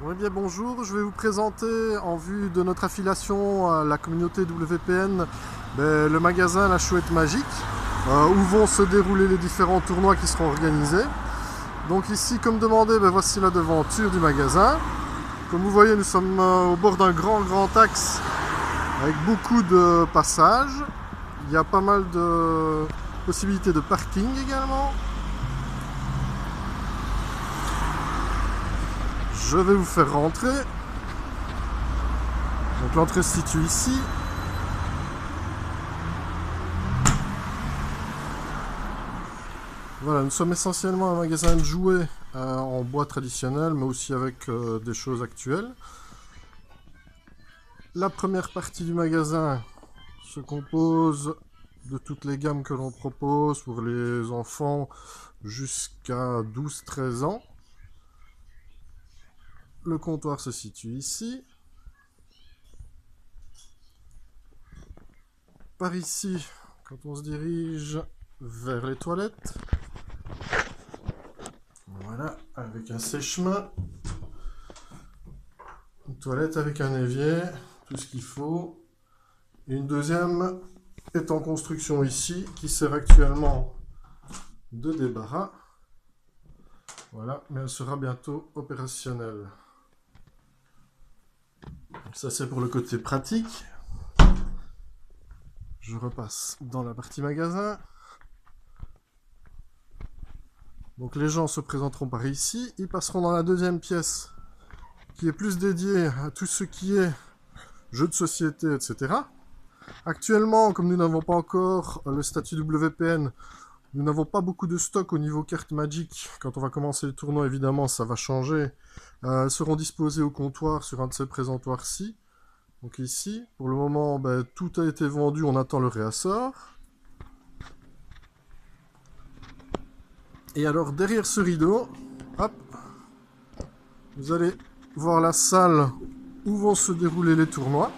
Oui, bien bonjour, je vais vous présenter en vue de notre affiliation à la communauté WPN le magasin La Chouette Magique où vont se dérouler les différents tournois qui seront organisés. Donc ici, comme demandé, voici la devanture du magasin. Comme vous voyez, nous sommes au bord d'un grand axe avec beaucoup de passages. Il y a pas mal de possibilités de parking également. Je vais vous faire rentrer. Donc l'entrée se situe ici. Voilà, nous sommes essentiellement un magasin de jouets en bois traditionnel, mais aussi avec des choses actuelles. La première partie du magasin se compose de toutes les gammes que l'on propose pour les enfants jusqu'à 12-13 ans. Le comptoir se situe ici. Par ici, quand on se dirige vers les toilettes, voilà, avec un sèche-main, une toilette avec un évier, tout ce qu'il faut. Et une deuxième est en construction ici, qui sert actuellement de débarras. Voilà, mais elle sera bientôt opérationnelle. Ça c'est pour le côté pratique. Je repasse dans la partie magasin. Donc les gens se présenteront par ici. Ils passeront dans la deuxième pièce qui est plus dédiée à tout ce qui est jeux de société, etc. Actuellement, comme nous n'avons pas encore le statut WPN, nous n'avons pas beaucoup de stock au niveau carte Magic. Quand on va commencer le tournoi, évidemment, ça va changer. Elles seront disposées au comptoir sur un de ces présentoirs-ci. Donc ici, pour le moment, tout a été vendu, on attend le réassort. Et alors, derrière ce rideau, hop, vous allez voir la salle où vont se dérouler les tournois.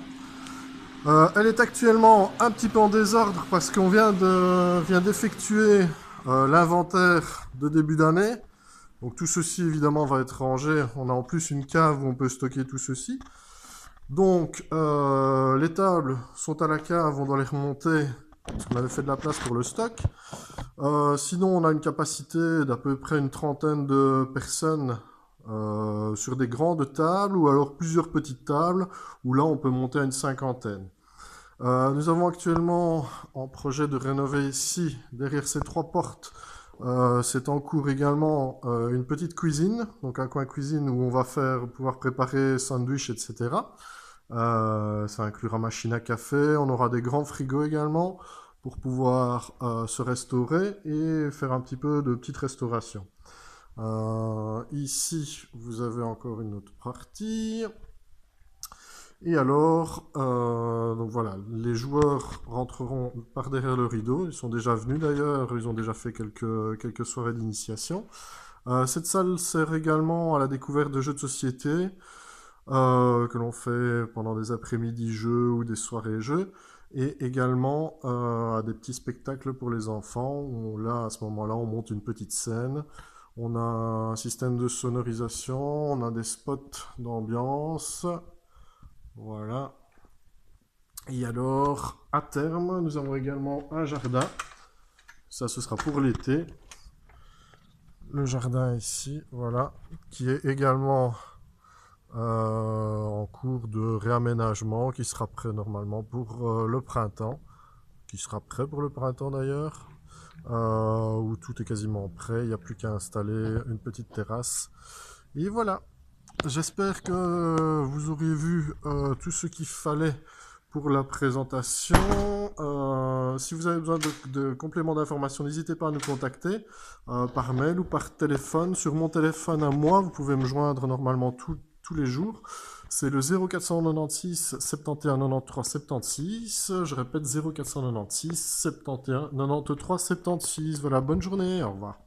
Elle est actuellement un petit peu en désordre parce qu'on vient d'effectuer l'inventaire de début d'année. Donc tout ceci évidemment va être rangé. On a en plus une cave où on peut stocker tout ceci. Donc les tables sont à la cave, on doit les remonter parce qu'on avait fait de la place pour le stock. Sinon on a une capacité d'à peu près une trentaine de personnes sur des grandes tables ou alors plusieurs petites tables où là on peut monter à une cinquantaine. Nous avons actuellement en projet de rénover ici, derrière ces trois portes, c'est en cours également une petite cuisine, donc un coin cuisine où on va pouvoir préparer sandwich, etc. Ça inclura machine à café, on aura des grands frigos également pour pouvoir se restaurer et faire un petit peu de petite restauration. Ici, vous avez encore une autre partie. Et alors, donc voilà, les joueurs rentreront par derrière le rideau. Ils sont déjà venus d'ailleurs, ils ont déjà fait quelques soirées d'initiation. Cette salle sert également à la découverte de jeux de société que l'on fait pendant des après-midi jeux ou des soirées jeux. Et également à des petits spectacles pour les enfants. Où là, à ce moment-là, on monte une petite scène. On a un système de sonorisation, on a des spots d'ambiance. Voilà. Et alors, à terme, nous avons également un jardin. Ça, ce sera pour l'été. Le jardin ici, voilà, qui est également en cours de réaménagement, qui sera prêt normalement pour le printemps. Qui sera prêt pour le printemps d'ailleurs. Où tout est quasiment prêt. Il n'y a plus qu'à installer une petite terrasse. Et voilà. J'espère que vous aurez vu tout ce qu'il fallait pour la présentation. Si vous avez besoin de compléments d'information, n'hésitez pas à nous contacter par mail ou par téléphone. Sur mon téléphone à moi, vous pouvez me joindre normalement tous les jours. C'est le 0496 71 93 76. Je répète 0496 71 93 76. Voilà, bonne journée, au revoir.